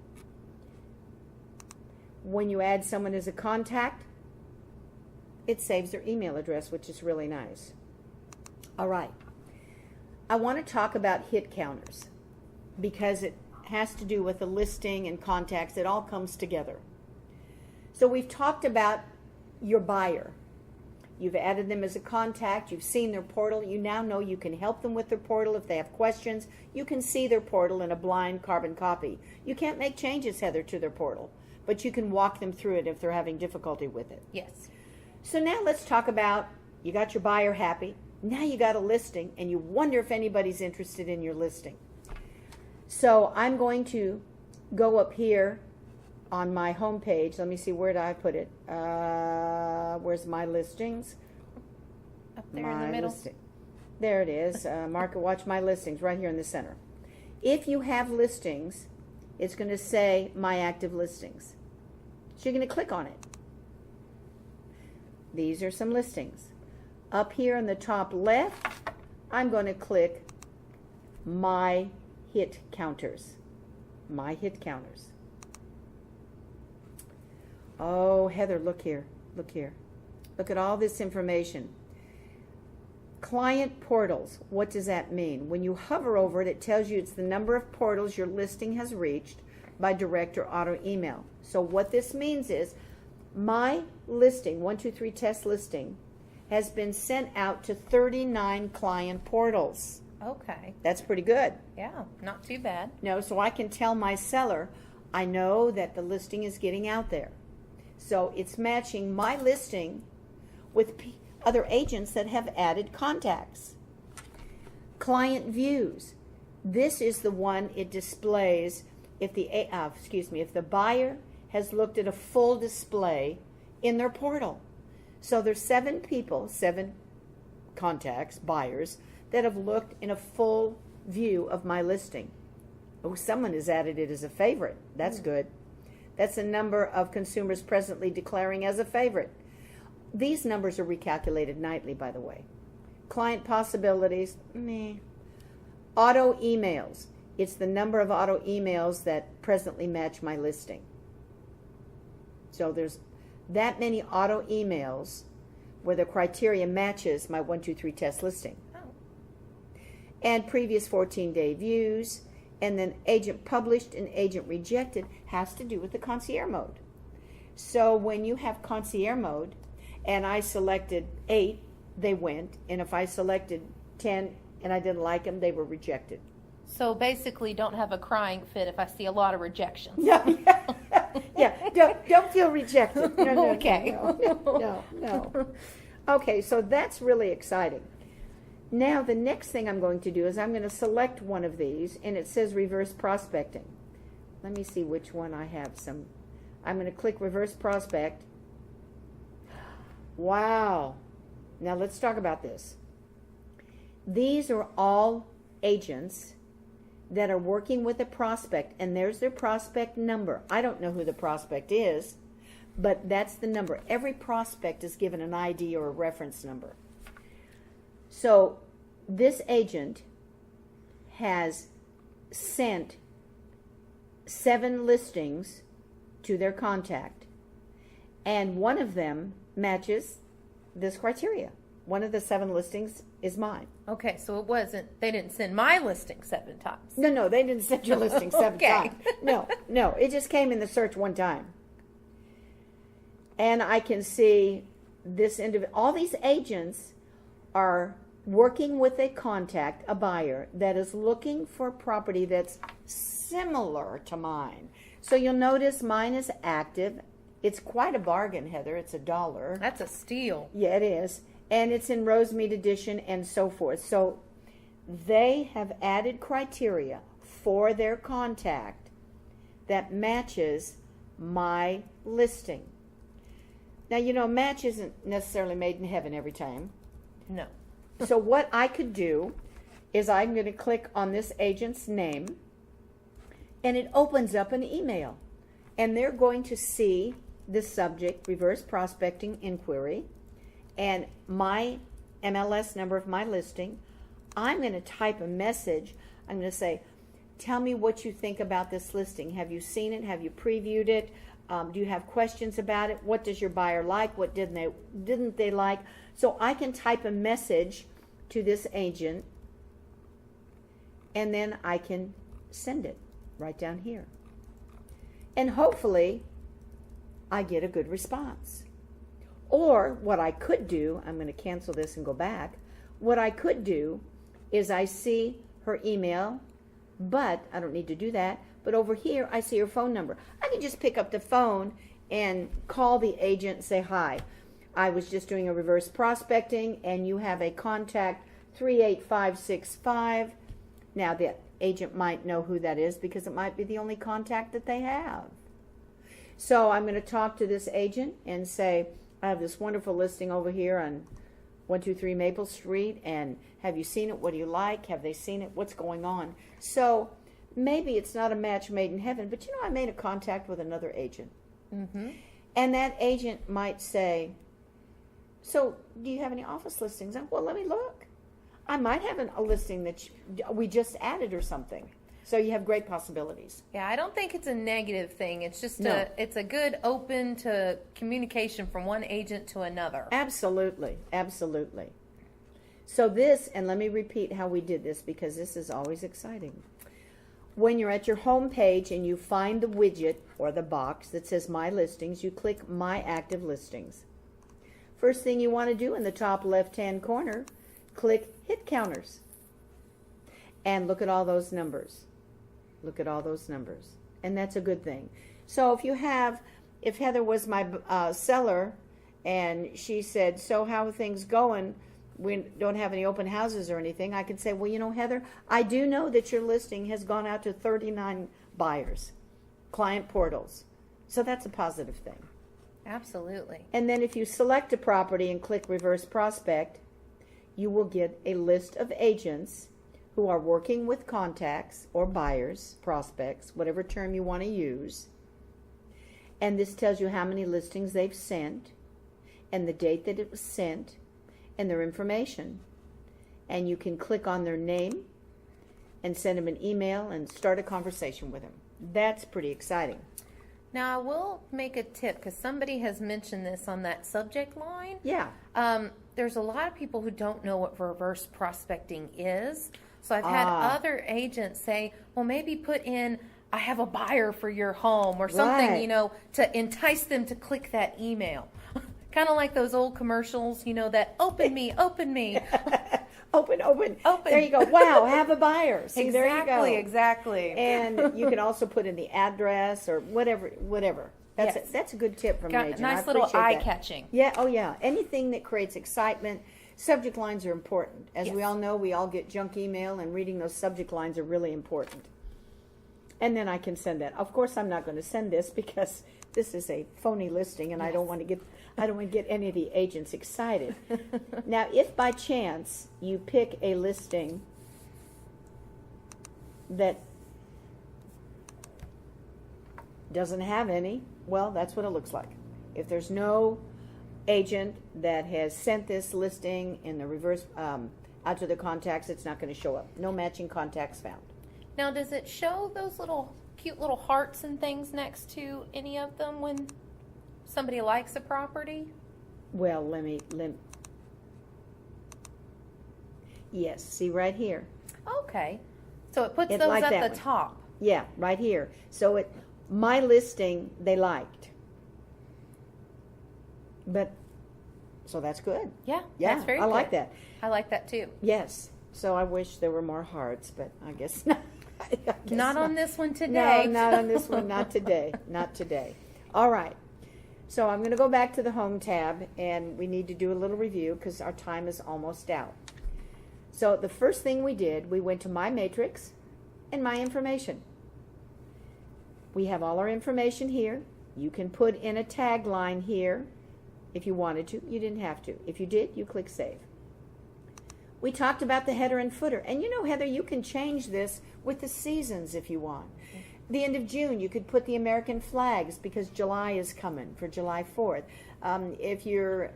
When you add someone as a contact, it saves their email address, which is really nice. All right. I want to talk about hit counters because it has to do with the listing and contacts. It all comes together. So we've talked about your buyer. You've added them as a contact. You've seen their portal. You now know you can help them with their portal. If they have questions, you can see their portal in a blind carbon copy. You can't make changes, Heather, to their portal, but you can walk them through it if they're having difficulty with it. Yes. So now let's talk about, you got your buyer happy. Now you got a listing, and you wonder if anybody's interested in your listing. So I'm going to go up here on my home page. Let me see, where did I put it? Where's my listings? Up there in the middle. Listing. There it is. Market Watch My Listings, right here in the center. If you have listings, it's going to say My Active Listings. So you're going to click on it. These are some listings. Up here in the top left, I'm going to click My Hit Counters. My Hit Counters. Oh, Heather, look here. Look here. Look at all this information. Client portals. What does that mean? When you hover over it, it tells you it's the number of portals your listing has reached by direct or auto email. So what this means is my listing, 123 test listing, has been sent out to 39 client portals. Okay. That's pretty good. Yeah, not too bad. No, so I can tell my seller, I know that the listing is getting out there. So it's matching my listing with other agents that have added contacts. Client views. This is the one it displays if the buyer has looked at a full display in their portal. So there's 7 contacts, buyers, that have looked in a full view of my listing. Oh, someone has added it as a favorite. That's good. That's the number of consumers presently declaring as a favorite. These numbers are recalculated nightly, by the way. Client possibilities, meh. Auto emails. It's the number of auto emails that presently match my listing. So there's that many auto emails where the criteria matches my 1, 2, 3 test listing. And previous 14-day views, and then agent published and agent rejected has to do with the concierge mode. So when you have concierge mode, and I selected 8, they went, and if I selected 10 and I didn't like them, they were rejected. So basically, don't have a crying fit if I see a lot of rejections. Yeah. Don't feel rejected. No, Okay. No. Okay, so that's really exciting. Now the next thing I'm going to do is I'm going to select one of these, and it says reverse prospecting. Let me see which one I have some. I'm going to click reverse prospect. Wow. Now let's talk about this. These are all agents that are working with a prospect, and there's their prospect number. I don't know who the prospect is, but that's the number. Every prospect is given an ID or a reference number. So this agent has sent 7 listings to their contact, and one of them matches this criteria. One of the 7 listings is mine. Okay, so they didn't send my listing 7 times. No, they didn't send your listing 7 Okay. times. No, it just came in the search one time. And I can see this all these agents are working with a contact, a buyer, that is looking for a property that's similar to mine. So you'll notice mine is active. It's quite a bargain, Heather. It's $1. That's a steal. Yeah, it is. And it's in Rosemead edition and so forth. So they have added criteria for their contact that matches my listing. Now, match isn't necessarily made in heaven every time. No. So what I could do is I'm going to click on this agent's name, and it opens up an email. And they're going to see the subject, reverse prospecting inquiry, and my MLS number of my listing. I'm going to type a message. I'm going to say, tell me what you think about this listing. Have you seen it? Have you previewed it? Do you have questions about it? What does your buyer like? What didn't they like? So I can type a message to this agent, and then I can send it right down here. And hopefully I get a good response. Or what I could do, I'm going to cancel this and go back. What I could do is I see her email, but I don't need to do that. But over here, I see her phone number. I can just pick up the phone and call the agent and say, hi, I was just doing a reverse prospecting, and you have a contact 38565. Now, the agent might know who that is because it might be the only contact that they have. So I'm going to talk to this agent and say, I have this wonderful listing over here on 123 Maple Street, and have you seen it? What do you like? Have they seen it? What's going on? So maybe it's not a match made in heaven, but I made a contact with another agent. Mm-hmm. And that agent might say, so do you have any office listings? Well, let me look. I might have a listing that we just added or something. So you have great possibilities. Yeah, I don't think it's a negative thing. It's just No. it's a good open to communication from one agent to another. Absolutely. So this, and let me repeat how we did this because this is always exciting. When you're at your home page and you find the widget or the box that says My Listings, you click My Active Listings. First thing you want to do in the top left-hand corner, click Hit Counters. And look at all those numbers. Look at all those numbers. and that's a good thing. So if Heather was my seller, and she said, so how are things going? We don't have any open houses or anything. I could say, well, you know, Heather, I do know that your listing has gone out to 39 buyers, client portals. So that's a positive thing. Absolutely. And then if you select a property and click reverse prospect, you will get a list of agents who are working with contacts or buyers, prospects, whatever term you want to use. And this tells you how many listings they've sent and the date that it was sent and their information. And you can click on their name and send them an email and start a conversation with them. That's pretty exciting. Now, I will make a tip because somebody has mentioned this on that subject line. Yeah. There's a lot of people who don't know what reverse prospecting is. So I've had other agents say, well, maybe put in, I have a buyer for your home or something, Right. you know, to entice them to click that email. Kind of like those old commercials, you know, that open me. Open. Open. There you go. Wow, have a buyer. See, Exactly, there you go. exactly. And you can also put in the address or whatever. That's a good tip from an agent. Nice I little appreciate that. eye-catching. Yeah, oh yeah. Anything that creates excitement. Subject lines are important. As we Yes. all know, we all get junk email, and reading those subject lines are really important. And then I can send that. Of course, I'm not going to send this because this is a phony listing, and I don't want to get any of the agents excited. Now, if by chance you pick a listing that doesn't have any, well, that's what it looks like. If there's no agent that has sent this listing in the reverse out to the contacts, it's not going to show up. No matching contacts found. Now, does it show those little cute little hearts and things next to any of them when somebody likes a property? Well, yes, see right here. Okay. So it puts It those like at that the one. top. Yeah, right here. So my listing they liked. But so that's good. Yeah, Yeah, that's very I like good. that. I like that too. Yes. So I wish there were more hearts, but I guess not. I guess Not on this one today. No, not on this one. Not today. Not today. All right. So I'm going to go back to the Home tab, and we need to do a little review because our time is almost out. So the first thing we did, we went to My Matrix and My Information. We have all our information here. You can put in a tagline here if you wanted to. You didn't have to. If you did, you click Save. We talked about the header and footer. And you know, Heather, you can change this with the seasons if you want. The end of June, you could put the American flags because July is coming for July 4th. If you're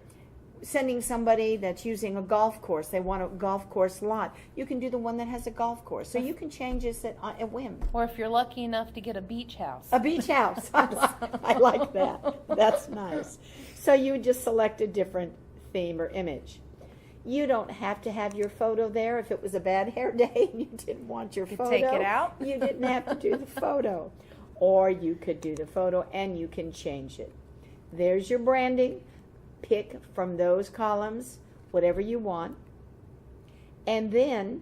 sending somebody that's using a golf course, they want a golf course lot, you can do the one that has a golf course. So you can change this at whim. Or if you're lucky enough to get a beach house. A beach house. I like that. That's nice. So you would just select a different theme or image. You don't have to have your photo there. If it was a bad hair day and you didn't want your photo, take it out. You didn't have to do the photo. Or you could do the photo and you can change it. There's your branding. Pick from those columns whatever you want. And then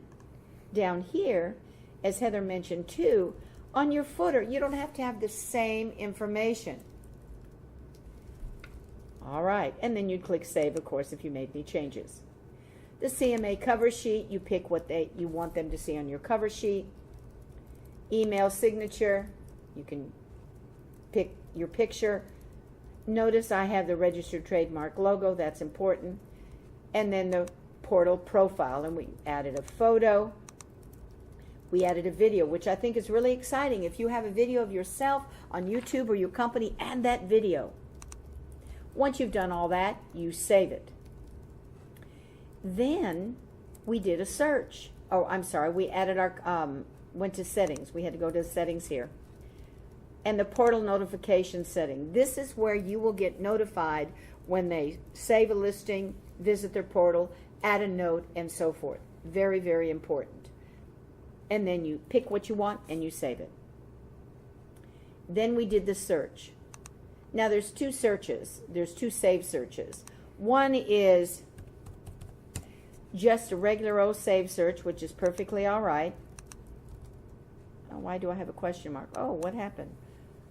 down here, as Heather mentioned too, on your footer, you don't have to have the same information. All right, and then you'd click Save, of course, if you made any changes. The CMA cover sheet, you pick what you want them to see on your cover sheet. Email signature, you can pick your picture. Notice I have the registered trademark logo, that's important. And then the portal profile, and we added a photo. We added a video, which I think is really exciting. If you have a video of yourself on YouTube or your company, add that video. Once you've done all that, you save it. Then we did a search. Oh, I'm sorry, we added went to settings. We had to go to settings here. And the portal notification setting. This is where you will get notified when they save a listing, visit their portal, add a note, and so forth. Very, very important. And then you pick what you want and you save it. Then we did the search. Now there's two searches. There's two save searches. One is just a regular old save search, which is perfectly all right. Oh, why do I have a question mark? Oh, what happened?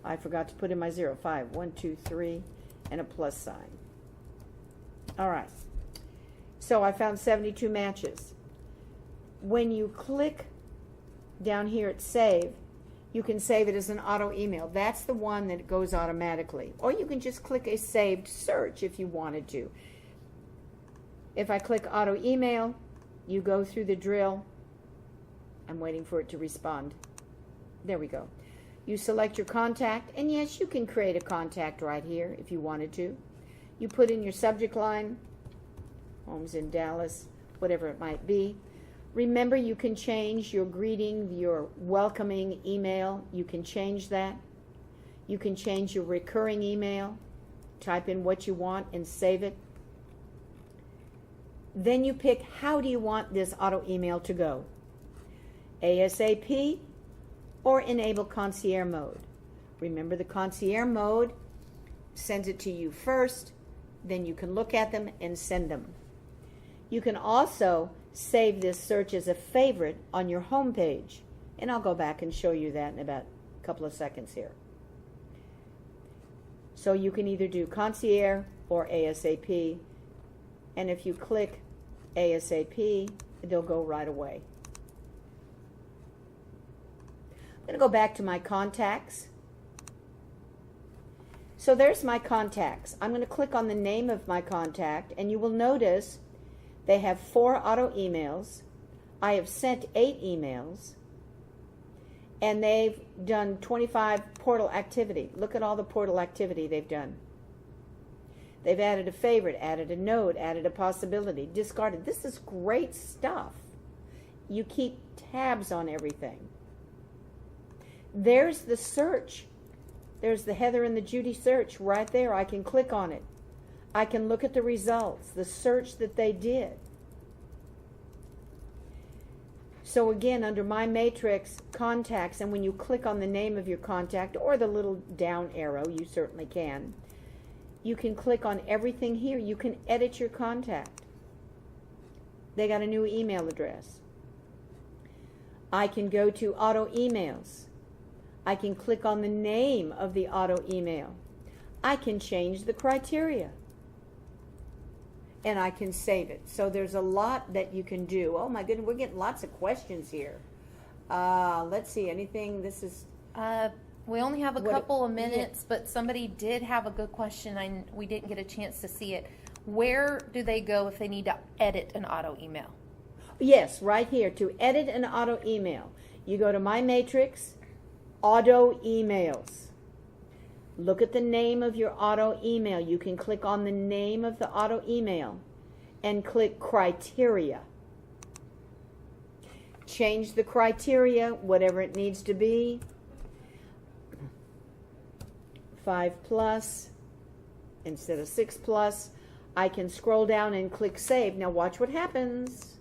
I forgot to put in my 0, 5, 1, 2, 3, and a plus sign. All right. So I found 72 matches. When you click down here at save, you can save it as an auto email. That's the one that goes automatically. Or you can just click a saved search if you wanted to. If I click auto email, you go through the drill. I'm waiting for it to respond. There we go. You select your contact, and yes, you can create a contact right here if you wanted to. You put in your subject line, Homes in Dallas, whatever it might be. Remember, you can change your greeting, your welcoming email. You can change that. You can change your recurring email. Type in what you want and save it. Then you pick, how do you want this auto email to go? ASAP or enable concierge mode. Remember, the concierge mode sends it to you first, then you can look at them and send them. You can also save this search as a favorite on your home page, and I'll go back and show you that in about a couple of seconds here. So you can either do concierge or ASAP, and if you click ASAP, they'll go right away. I'm going to go back to my contacts. So there's my contacts. I'm going to click on the name of my contact, and you will notice they have 4 auto emails. I have sent 8 emails, and they've done 25 portal activity. Look at all the portal activity they've done. They've added a favorite, added a note, added a possibility, discarded. This is great stuff. You keep tabs on everything. There's the search. There's the Heather and the Judy search right there. I can click on it. I can look at the results, the search that they did. So again, under My Matrix, Contacts, and when you click on the name of your contact or the little down arrow, you certainly can, you can click on everything here. You can edit your contact. They got a new email address. I can go to auto emails. I can click on the name of the auto email. I can change the criteria. And I can save it. So there's a lot that you can do. Oh my goodness, we're getting lots of questions here. Let's see, anything, this is... We only have a couple of minutes, but somebody did have a good question. We didn't get a chance to see it. Where do they go if they need to edit an auto email? Yes, right here, to edit an auto email. You go to My Matrix, Auto Emails. Look at the name of your auto email. You can click on the name of the auto email and click Criteria. Change the criteria, whatever it needs to be. 5+ instead of 6+. I can scroll down and click Save. Now watch what happens.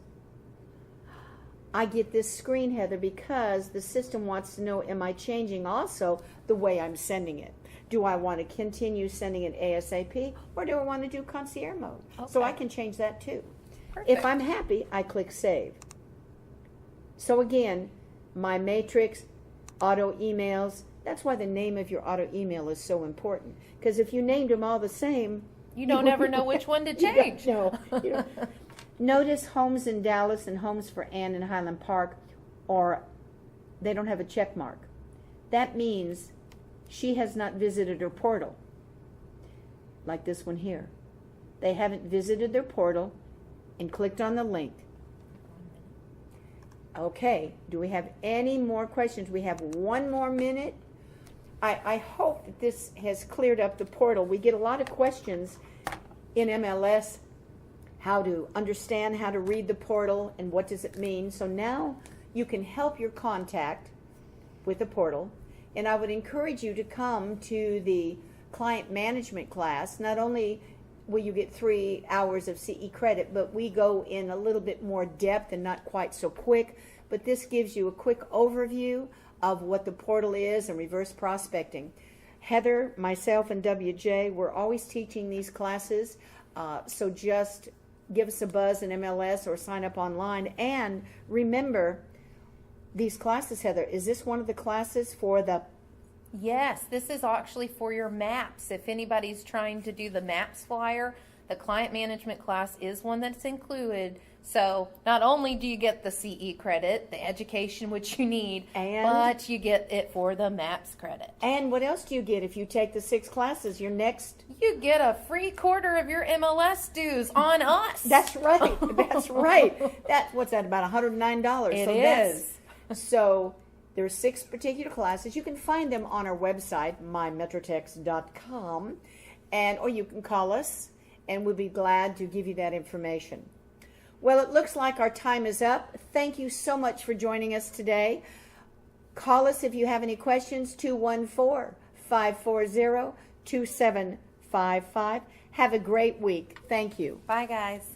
I get this screen, Heather, because the system wants to know, am I changing also the way I'm sending it? Do I want to continue sending it ASAP, or do I want to do concierge mode? Okay. So I can change that too. Perfect. If I'm happy, I click Save. So again, My Matrix, Auto Emails. That's why the name of your auto email is so important. Because if you named them all the same, you don't ever know which one to change. No. Notice Homes in Dallas and Homes for Ann in Highland Park, or they don't have a check mark. That means she has not visited her portal. Like this one here. They haven't visited their portal and clicked on the link. Okay, do we have any more questions? We have 1 more minute. I hope that this has cleared up the portal. We get a lot of questions in MLS, how to understand how to read the portal and what does it mean. So now you can help your contact with the portal. And I would encourage you to come to the client management class. Not only will you get 3 hours of CE credit, but we go in a little bit more depth and not quite so quick. But this gives you a quick overview of what the portal is and reverse prospecting. Heather, myself, and WJ, we're always teaching these classes. So just give us a buzz in MLS or sign up online. And remember, these classes, Heather, is this one of the classes for the... Yes, this is actually for your maps. If anybody's trying to do the maps flyer, the client management class is one that's included. So not only do you get the CE credit, the education which you need, but you get it for the maps credit. And what else do you get if you take the 6 classes? Your next... You get a free quarter of your MLS dues on us. That's right. That's right. What's that, about $109? It is. So there's 6 particular classes. You can find them on our website, mymetrotex.com, or you can call us, and we'll be glad to give you that information. Well, it looks like our time is up. Thank you so much for joining us today. Call us if you have any questions, 214-540-2755. Have a great week. Thank you. Bye, guys.